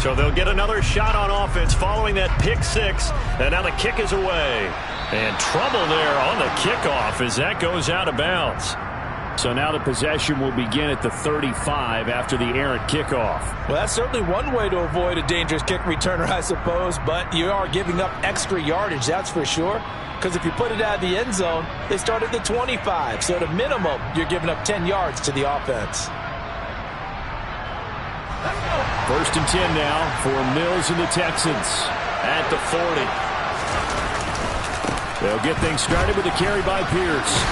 So they'll get another shot on offense following that pick six. And now the kick is away. And trouble there on the kickoff as that goes out of bounds. So now the possession will begin at the 35 after the errant kickoff. Well, that's certainly one way to avoid a dangerous kick returner, I suppose. But you are giving up extra yardage, that's for sure. Because if you put it out of the end zone, they start at the 25. So at a minimum, you're giving up 10 yards to the offense. First and 10 now for Mills and the Texans at the 40. They'll get things started with a carry by Pierce.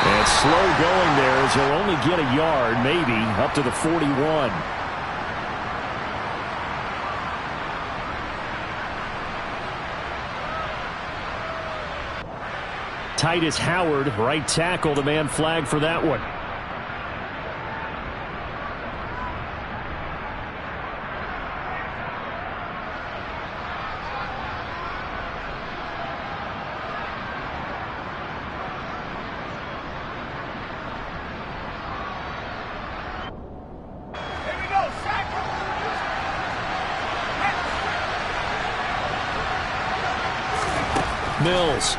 And slow going there as he'll only get a yard, maybe, up to the 41. Titus Howard, right tackle, the man flagged for that one. Mills.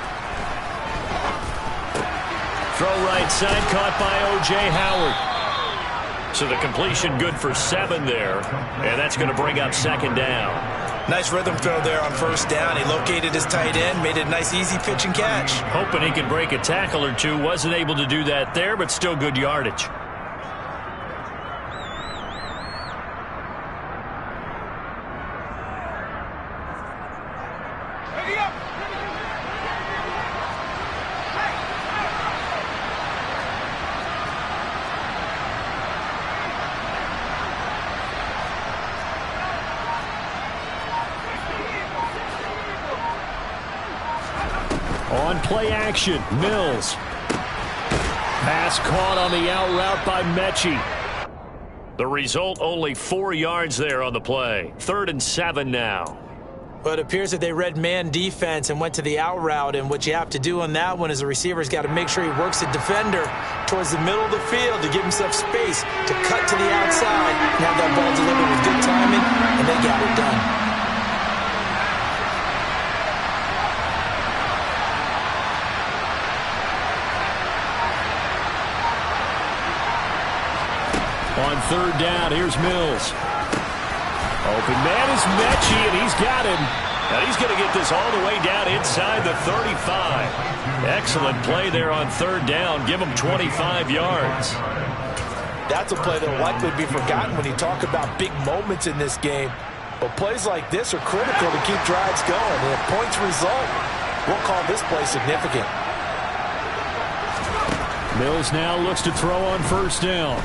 Throw right side, caught by O.J. Howard. So the completion good for 7 there, and that's going to bring up second down. Nice rhythm throw there on first down. He located his tight end, made it a nice easy pitch and catch. Hoping he could break a tackle or two. Wasn't able to do that there, but still good yardage. On play action, Mills. Pass caught on the out route by Mechie. The result, only 4 yards there on the play. 3rd and 7 now. But it appears that they read man defense and went to the out route, and what you have to do on that one is the receiver's got to make sure he works the defender towards the middle of the field to give himself space to cut to the outside and have that ball delivered with good timing, and they got it done. On 3rd down, here's Mills. Open man is Mechie, and he's got him. And he's going to get this all the way down inside the 35. Excellent play there on 3rd down. Give him 25 yards. That's a play that will likely be forgotten when you talk about big moments in this game. But plays like this are critical to keep drives going. And if points result, we'll call this play significant. Mills now looks to throw on 1st down.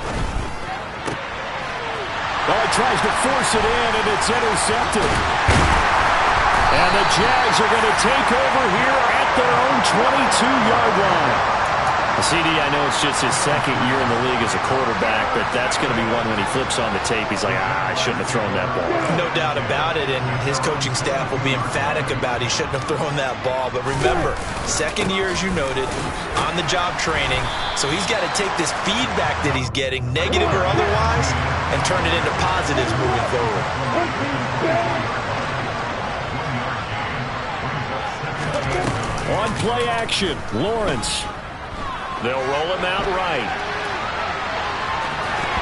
Well, he tries to force it in, and it's intercepted. And the Jags are going to take over here at their own 22-yard line. CD, I know it's just his 2nd year in the league as a quarterback, but that's going to be one when he flips on the tape. He's like, I shouldn't have thrown that ball. No doubt about it, and his coaching staff will be emphatic about he shouldn't have thrown that ball. But remember, 2nd year, as you noted, on-the-job training, so he's got to take this feedback that he's getting, negative or otherwise, and turn it into positives moving forward. On play action, Lawrence. They'll roll him out right.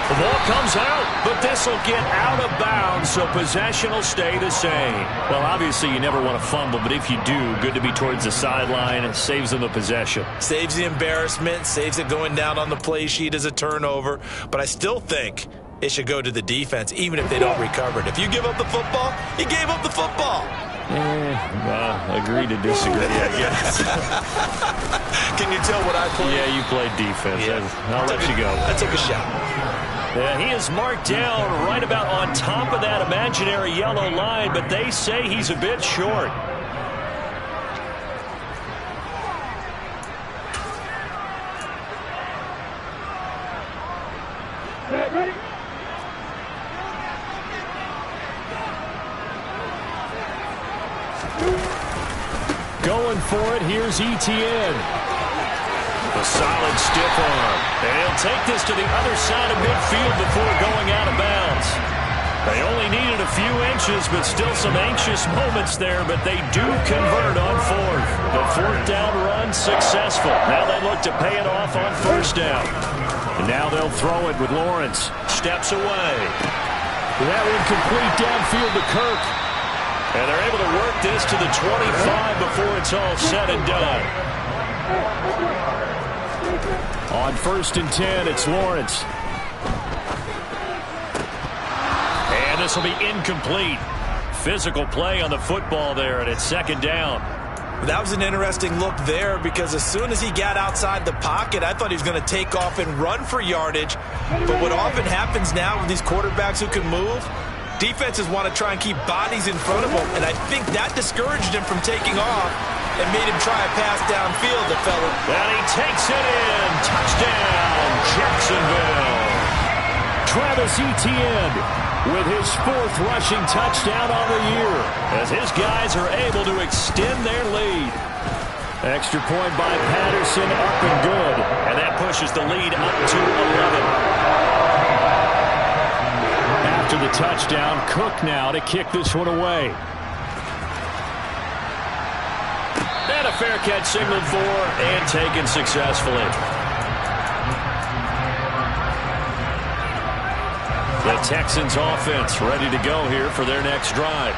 The ball comes out, but this will get out of bounds, so possession will stay the same. Well, obviously you never want to fumble, but if you do, good to be towards the sideline. It saves them the possession. Saves the embarrassment, saves it going down on the play sheet as a turnover. But I still think it should go to the defense, even if they don't recover it. If you give up the football, you gave up the football. Agree to disagree, I guess. Can you tell what I played? Yeah, you played defense. Yeah. I'll let you go. I took a shot. Yeah, he is marked down right about on top of that imaginary yellow line, but they say he's a bit short. Ready? Going for it, here's Etienne. A solid stiff arm. And he'll take this to the other side of midfield before going out of bounds. They only needed a few inches, but still some anxious moments there, but they do convert on fourth. The fourth down run successful. Now they look to pay it off on first down. And now they'll throw it with Lawrence. Steps away. That one complete downfield to Kirk. And they're able to work this to the 25 before it's all said and done. On 1st and 10, it's Lawrence. And this will be incomplete. Physical play on the football there, and it's 2nd down. That was an interesting look there because as soon as he got outside the pocket, I thought he was going to take off and run for yardage. But what often happens now with these quarterbacks who can move, defenses want to try and keep bodies in front of him, and I think that discouraged him from taking off and made him try a pass downfield that fell in. And he takes it in. Touchdown, Jacksonville. Travis Etienne with his 4th rushing touchdown on the year as his guys are able to extend their lead. Extra point by Patterson, up and good. And that pushes the lead up to 11. After the touchdown, Cook now to kick this one away. And a fair catch signaled for and taken successfully. The Texans offense ready to go here for their next drive.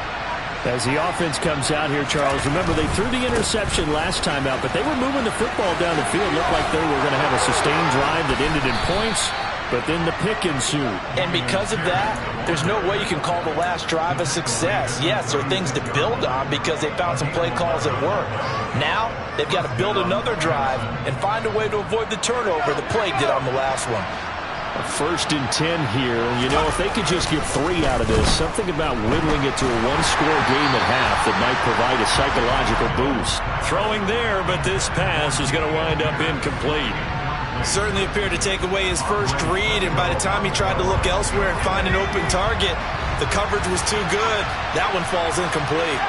As the offense comes out here, Charles, remember they threw the interception last time out, but they were moving the football down the field. Looked like they were going to have a sustained drive that ended in points, but then the pick ensued. And because of that, there's no way you can call the last drive a success. Yes, there are things to build on because they found some play calls that work. Now, they've got to build another drive and find a way to avoid the turnover the Plague did on the last one. 1st and 10 here. You know, if they could just get 3 out of this, something about whittling it to a 1-score game at half that might provide a psychological boost. Throwing there, but this pass is going to wind up incomplete. Certainly appeared to take away his first read, and by the time he tried to look elsewhere and find an open target, the coverage was too good. That one falls incomplete.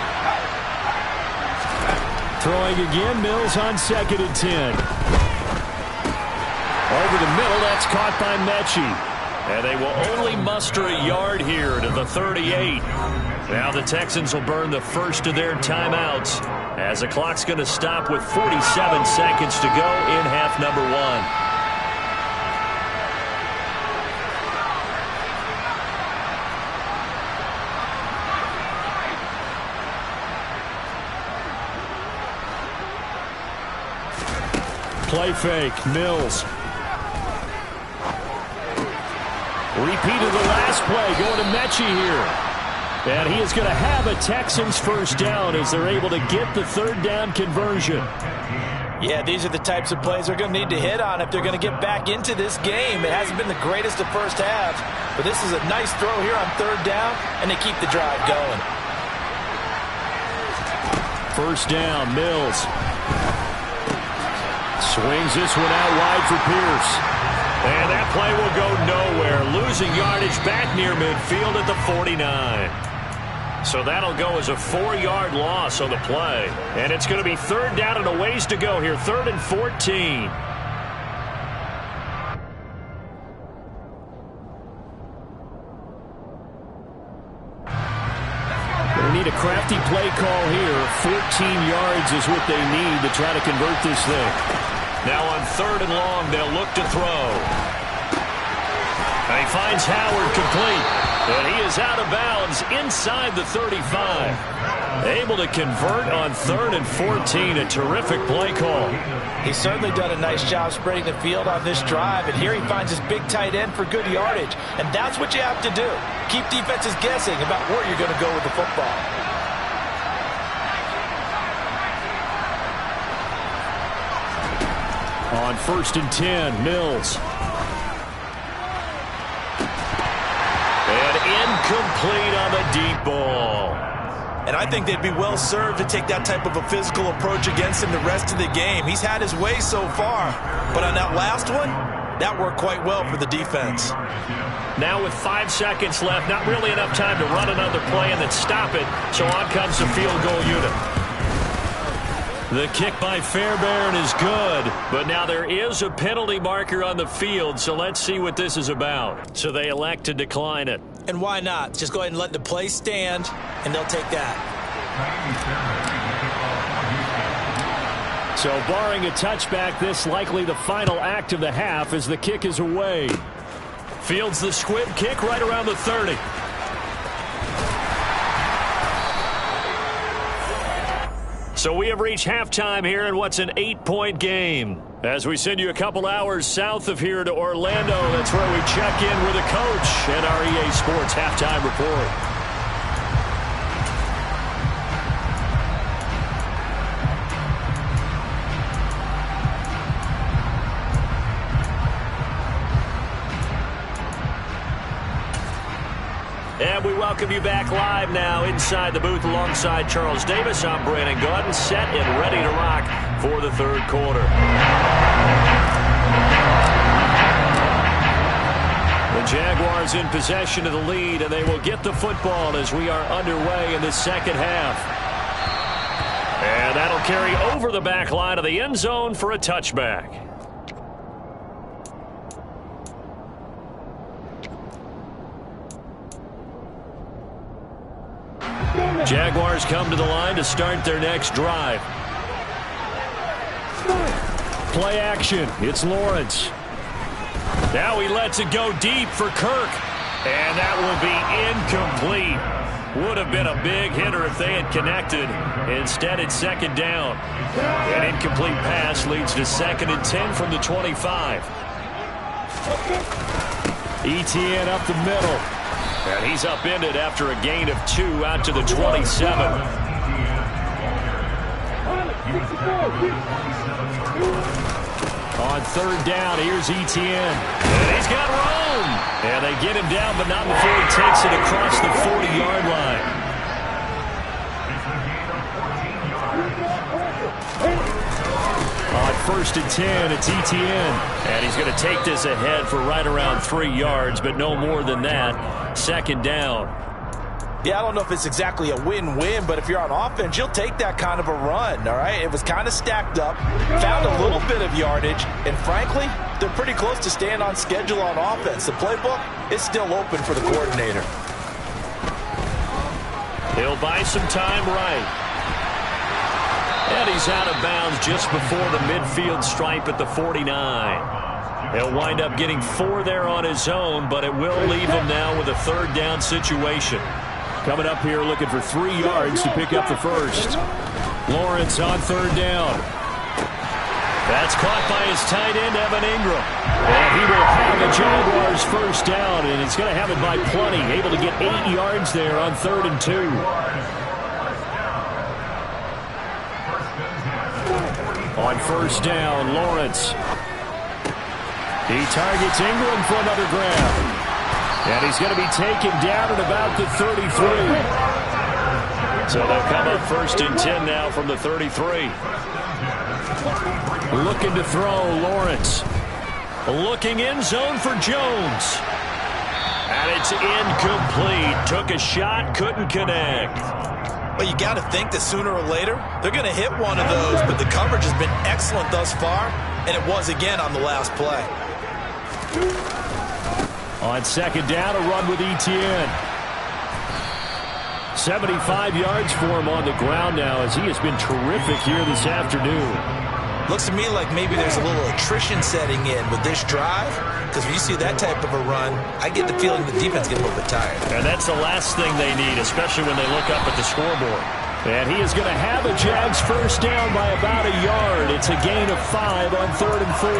Throwing again, Mills on 2nd and 10. Over the middle, that's caught by Mechie. And they will only muster a yard here to the 38. Now the Texans will burn the first of their timeouts as the clock's going to stop with 47 seconds to go in half number 1. Play fake, Mills. Repeated the last play, going to Mechie here. And he is going to have a Texans first down as they're able to get the 3rd down conversion. Yeah, these are the types of plays they're going to need to hit on if they're going to get back into this game. It hasn't been the greatest of first halves, but this is a nice throw here on 3rd down, and they keep the drive going. 1st down, Mills. Swings this one out wide for Pierce. And that play will go nowhere. Losing yardage back near midfield at the 49. So that'll go as a 4-yard loss on the play. And it's going to be 3rd down and a ways to go here. 3rd and 14. They need a crafty play call here. 14 yards is what they need to try to convert this thing. Now on 3rd and long, they'll look to throw. And he finds Howard complete. And he is out of bounds inside the 35. Able to convert on 3rd and 14. A terrific play call. He's certainly done a nice job spreading the field on this drive. And here he finds his big tight end for good yardage. And that's what you have to do. Keep defenses guessing about where you're going to go with the football. On 1st and 10, Mills. And incomplete on the deep ball. And I think they'd be well served to take that type of a physical approach against him the rest of the game. He's had his way so far, but on that last one, that worked quite well for the defense. Now with 5 seconds left, not really enough time to run another play and then stop it, so on comes the field goal unit. The kick by Fairbairn is good, but now there is a penalty marker on the field, so let's see what this is about. So they elect to decline it. And why not? Just go ahead and let the play stand, and they'll take that. So barring a touchback, this likely the final act of the half as the kick is away. Fields the squib kick right around the 30. So we have reached halftime here in what's an 8-point game. As we send you a couple hours south of here to Orlando, that's where we check in with the coach and our EA Sports halftime report. And we welcome you back live now inside the booth alongside Charles Davis. I'm Brandon Gaudin, set and ready to rock for the third quarter. The Jaguars in possession of the lead, and they will get the football as we are underway in the second half. And that'll carry over the back line of the end zone for a touchback. Jaguars come to the line to start their next drive. Play action. It's Lawrence. Now he lets it go deep for Kirk. And that will be incomplete. Would have been a big hitter if they had connected. Instead, it's second down. An incomplete pass leads to 2nd and 10 from the 25. ETN up the middle. And he's upended after a gain of 2 out to the 27. On third down, here's ETN. And he's got room. And they get him down, but not before he takes it across the 40-yard line. On 1st and 10, it's ETN. And he's going to take this ahead for right around 3 yards, but no more than that. 2nd down. Yeah, I don't know if it's exactly a win-win, but if you're on offense, you'll take that kind of a run, all right? It was kind of stacked up, found a little bit of yardage, and frankly, they're pretty close to staying on schedule on offense. The playbook is still open for the coordinator. He'll buy some time right. And he's out of bounds just before the midfield stripe at the 49. He'll wind up getting 4 there on his own, but it will leave him now with a third down situation. Coming up here looking for 3 yards to pick up the first. Lawrence on third down. That's caught by his tight end, Evan Ingram. And he will have the Jaguars first down, and he's going to have it by plenty. Able to get 8 yards there on 3rd and 2. On first down, Lawrence. He targets Ingram for another grab. And he's going to be taken down at about the 33. So they'll come up 1st and 10 now from the 33. Looking to throw, Lawrence. Looking in zone for Jones. And it's incomplete. Took a shot, couldn't connect. Well, you got to think that sooner or later, they're going to hit one of those, but the coverage has been excellent thus far, and it was again on the last play. On 2nd down, a run with ETN. 75 yards for him on the ground now as he has been terrific here this afternoon. Looks to me like maybe there's a little attrition setting in with this drive, because when you see that type of a run, I get the feeling the defense gets a little bit tired. And that's the last thing they need, especially when they look up at the scoreboard. And he is going to have a Jags first down by about a yard. It's a gain of 5 on 3rd and 4.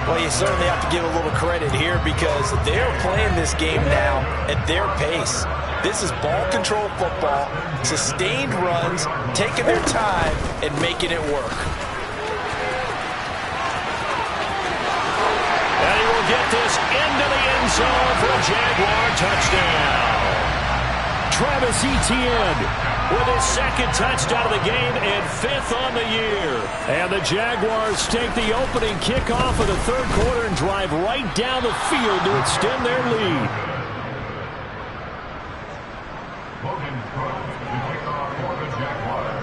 Well, you certainly have to give a little credit here because they're playing this game now at their pace. This is ball control football, sustained runs, taking their time and making it work. And he will get this into the end zone for a Jaguar touchdown. Travis Etienne with his 2nd touchdown of the game and 5th on the year. And the Jaguars take the opening kickoff of the third quarter and drive right down the field to extend their lead.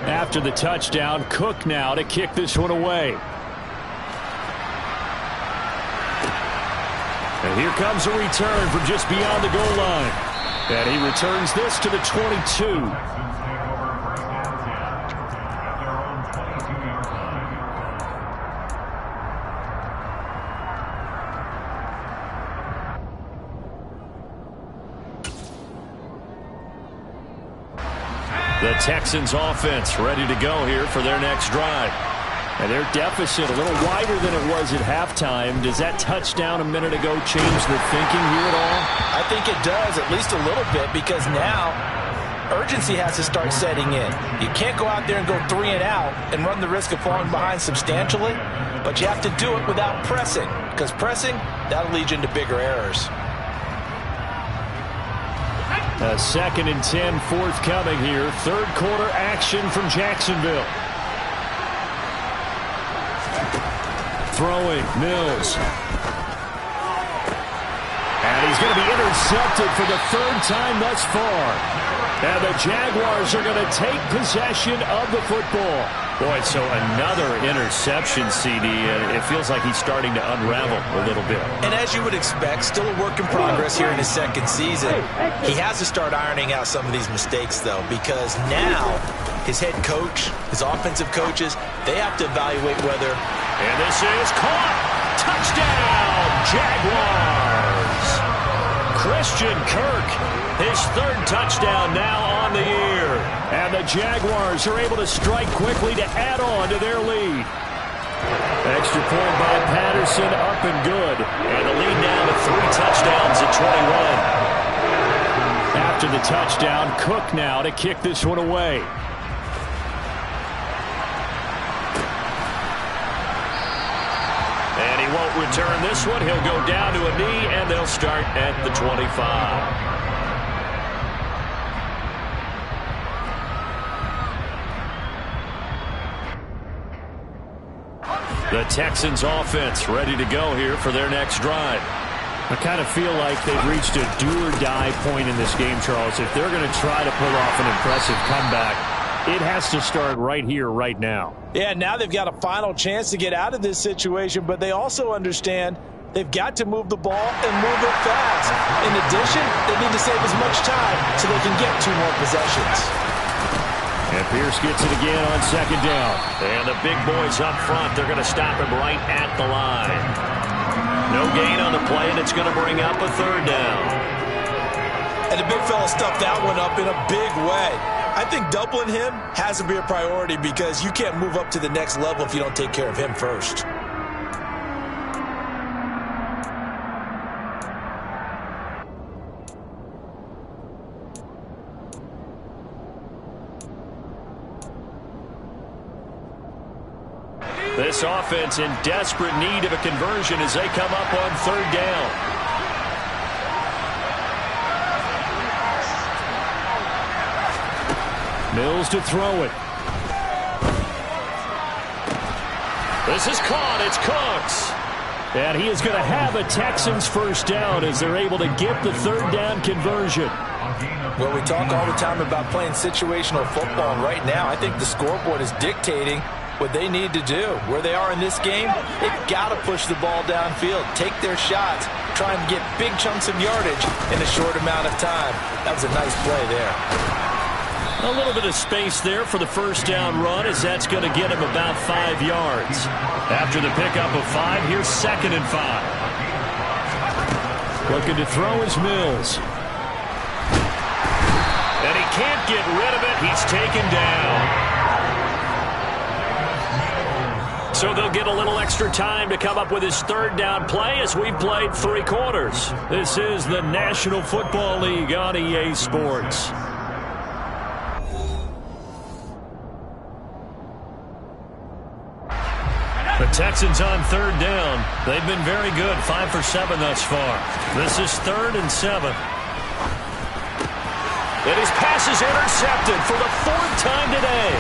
After the touchdown, Cook now to kick this one away. And here comes a return from just beyond the goal line. And he returns this to the 22. The Texans offense ready to go here for their next drive. And their deficit a little wider than it was at halftime. Does that touchdown a minute ago change the thinking here at all? I think it does, at least a little bit, because now urgency has to start setting in. You can't go out there and go 3 and out and run the risk of falling behind substantially, but you have to do it without pressing, because pressing, that'll lead you into bigger errors. A 2nd and 10 forthcoming here. Third quarter action from Jacksonville. Throwing, Mills. And he's going to be intercepted for the 3rd time thus far. And the Jaguars are going to take possession of the football. Boy, so another interception, CD. It feels like he's starting to unravel a little bit. And as you would expect, still a work in progress here in his 2nd season. He has to start ironing out some of these mistakes, though, because now his head coach, his offensive coaches, they have to evaluate whether... And this is caught. Touchdown, Jaguars. Christian Kirk, his 3rd touchdown now on the year. And the Jaguars are able to strike quickly to add on to their lead. Extra point by Patterson, up and good. And the lead now to 3 touchdowns at 21. After the touchdown, Cook now to kick this one away. And he won't return this one. He'll go down to a knee, and they'll start at the 25. The Texans offense ready to go here for their next drive. I kind of feel like they've reached a do-or-die point in this game, Charles. If they're going to try to pull off an impressive comeback, it has to start right here, right now. Yeah, now they've got a final chance to get out of this situation, but they also understand they've got to move the ball and move it fast. In addition, they need to save as much time so they can get 2 more possessions. And Pierce gets it again on 2nd down. And the big boys up front, they're going to stop him right at the line. No gain on the play, and it's going to bring up a 3rd down. And the big fella stuffed that one up in a big way. I think doubling him has to be a priority because you can't move up to the next level if you don't take care of him first. This offense in desperate need of a conversion as they come up on 3rd down. Mills to throw it. This is caught. It's Cooks. And he is going to have a Texans 1st down as they're able to get the 3rd down conversion. Well, we talk all the time about playing situational football, and right now I think the scoreboard is dictating what they need to do. Where they are in this game, they've got to push the ball downfield, take their shots, try and get big chunks of yardage in a short amount of time. That was a nice play there. A little bit of space there for the 1st down run as that's going to get him about 5 yards. After the pickup of 5, here's 2nd and 5. Looking to throw is Mills. And he can't get rid of it. He's taken down. So they'll get a little extra time to come up with his 3rd down play as we've played 3 quarters. This is the National Football League on EA Sports. The Texans on 3rd down. They've been very good, 5 for 7 thus far. This is 3rd and 7. And his pass is intercepted for the 4th time today.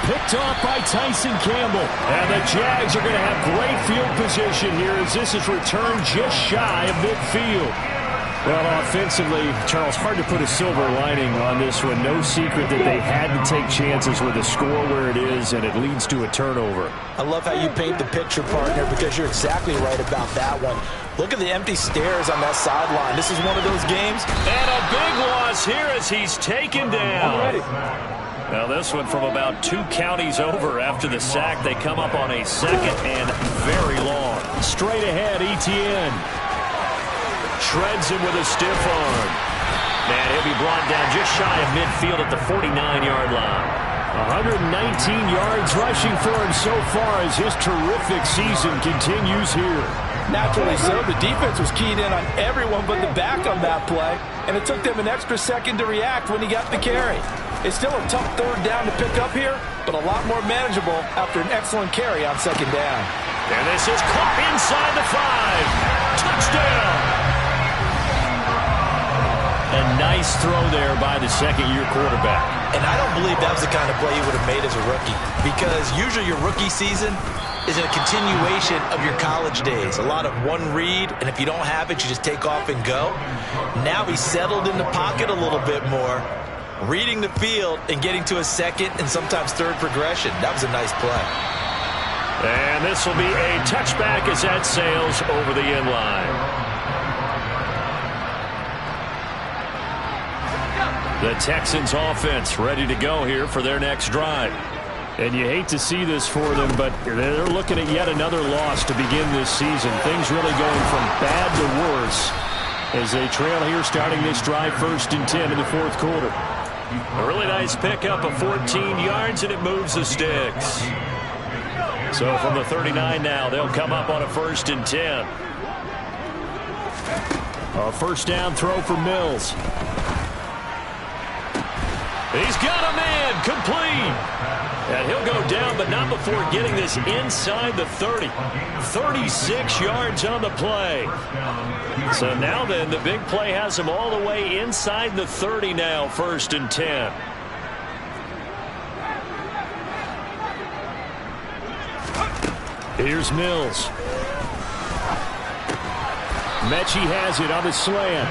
Picked off by Tyson Campbell. And the Jags are going to have great field position here as this is returned just shy of midfield. Well, offensively, Charles, hard to put a silver lining on this one. No secret that they had to take chances with a score where it is, and it leads to a turnover. I love how you paint the picture, partner, because you're exactly right about that one. Look at the empty stairs on that sideline. This is one of those games. And a big loss here as he's taken down. Now this one from about 2 counties over after the sack. They come up on a second and very long. Straight ahead, Etienne. Shreds him with a stiff arm. Man, he'll be brought down just shy of midfield at the 49-yard line. 119 yards rushing for him so far as his terrific season continues here. Naturally so. The defense was keyed in on everyone but the back on that play, and it took them an extra second to react when he got the carry. It's still a tough third down to pick up here, but a lot more manageable after an excellent carry on second down. And this is caught inside the 5. Touchdown! A nice throw there by the second-year quarterback. And I don't believe that was the kind of play he would have made as a rookie, because usually your rookie season is a continuation of your college days. A lot of one read, and if you don't have it, you just take off and go. Now he's settled in the pocket a little bit more, reading the field and getting to a second and sometimes third progression. That was a nice play. And this will be a touchback as that sails over the end line. The Texans offense ready to go here for their next drive. And you hate to see this for them, but they're looking at yet another loss to begin this season. Things really going from bad to worse as they trail here starting this drive 1st and 10 in the 4th quarter. A really nice pickup of 14 yards, and it moves the sticks. So from the 39 now, they'll come up on a 1st and 10. A first down throw for Mills. He's got a man complete. And he'll go down, but not before getting this inside the 30. 36 yards on the play. So now then, the big play has him all the way inside the 30 now, 1st and 10. Here's Mills. Mechie has it on the slant.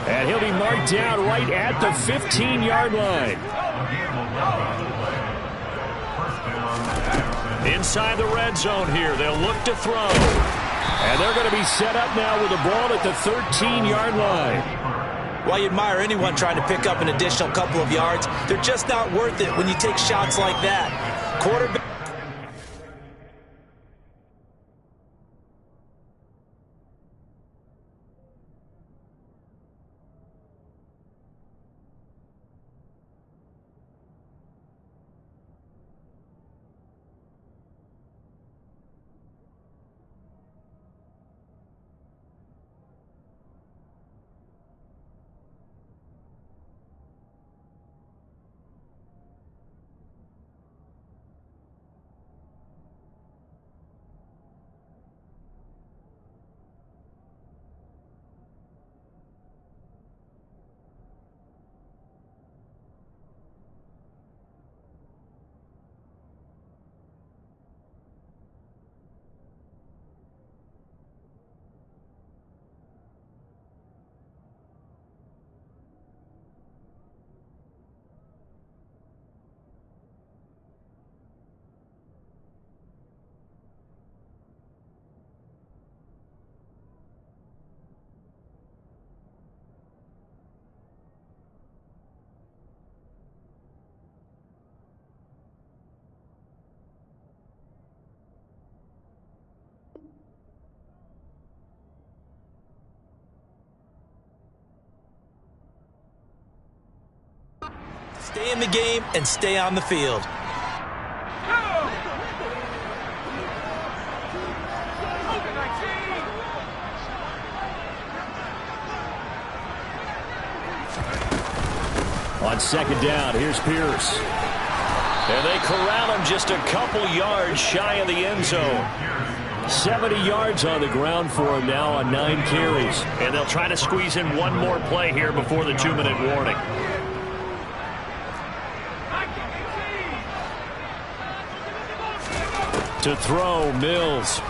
And he'll be marked down right at the 15-yard line. Inside the red zone here, they'll look to throw. And they're going to be set up now with the ball at the 13-yard line. While you admire anyone trying to pick up an additional couple of yards, they're just not worth it when you take shots like that. Quarterback. Stay in the game and stay on the field. On second down, here's Pierce. And they corral him just a couple yards shy of the end zone. 70 yards on the ground for him now on 9 carries. And they'll try to squeeze in one more play here before the 2-minute warning. To throw, Mills.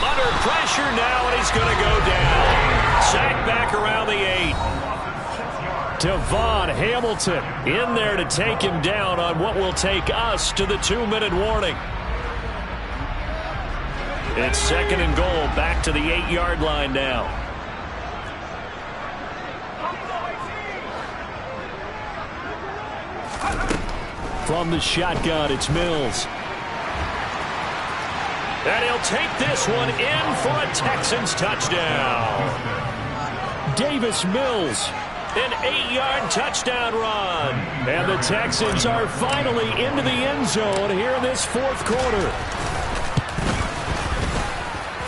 Under pressure now, and he's going to go down. sack back around the 8. Devon Hamilton in there to take him down on what will take us to the 2-minute warning. It's 2nd and goal, back to the 8-yard line now. From the shotgun, it's Mills. And he'll take this one in for a Texans touchdown. Davis Mills, an 8-yard touchdown run. And the Texans are finally into the end zone here in this 4th quarter.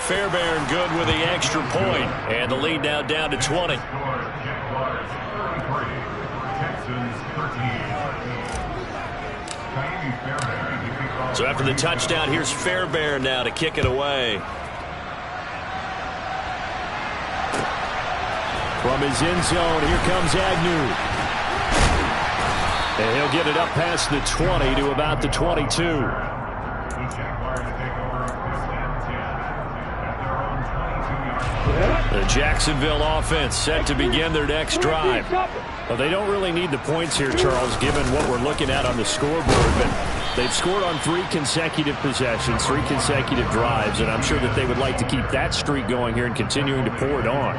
Fairbairn good with the extra point, and the lead now down to 20. So after the touchdown, here's Fairbairn now to kick it away. From his end zone, here comes Agnew. And he'll get it up past the 20 to about the 22. The Jacksonville offense set to begin their next drive. Well, they don't really need the points here, Charles, given what we're looking at on the scoreboard, but they've scored on 3 consecutive possessions, 3 consecutive drives, and I'm sure that they would like to keep that streak going here and continuing to pour it on.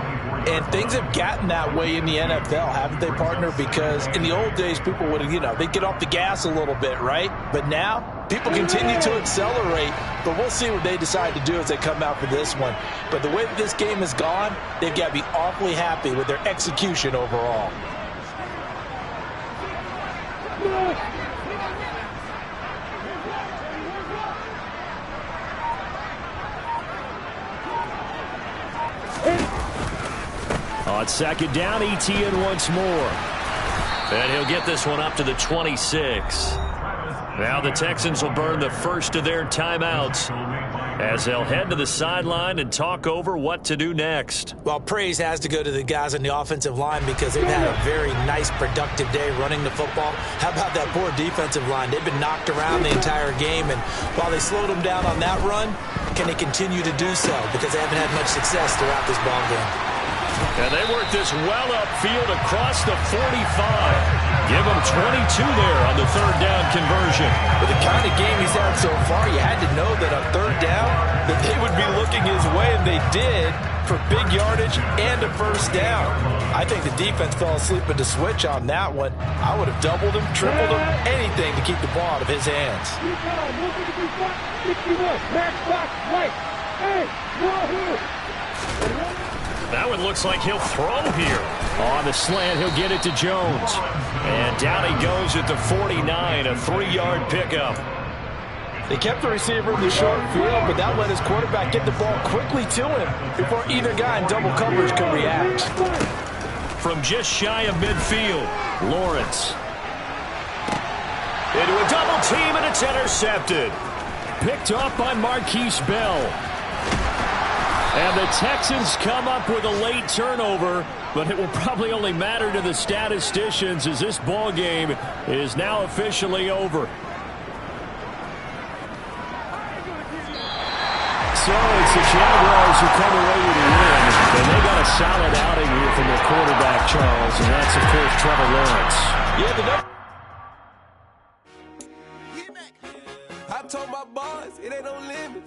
And things have gotten that way in the NFL, haven't they, partner? Because in the old days, people would, they'd get off the gas a little bit, right? But now, people continue to accelerate, but we'll see what they decide to do as they come out for this one. But the way that this game has gone, they've got to be awfully happy with their execution overall. On 2nd down, Etienne once more. And he'll get this one up to the 26. Now the Texans will burn the first of their timeouts as they'll head to the sideline and talk over what to do next. Well, praise has to go to the guys on the offensive line because they've had a very nice, productive day running the football. How about that poor defensive line? They've been knocked around the entire game, and while they slowed them down on that run, can they continue to do so? Because they haven't had much success throughout this ball game. And they work this well upfield across the 45. Give them 22 there on the 3rd down conversion. With the kind of game he's had so far, you had to know that on 3rd down that they would be looking his way, and they did, for big yardage and a 1st down. I think the defense fell asleep at the switch on that one. I would have doubled him, tripled him, anything to keep the ball out of his hands. That one looks like he'll throw here. On the slant, he'll get it to Jones. And down he goes at the 49, a 3-yard pickup. They kept the receiver in the short field, but that let his quarterback get the ball quickly to him before either guy in double coverage could react. From just shy of midfield, Lawrence. Into a double team, and it's intercepted. Picked off by Marquise Bell. And the Texans come up with a late turnover, but it will probably only matter to the statisticians as this ball game is now officially over. So it's the Jaguars who come away with a win, and they got a solid outing here from their quarterback, Charles, and that's, of course, Trevor Lawrence. I told my boys it ain't no limit.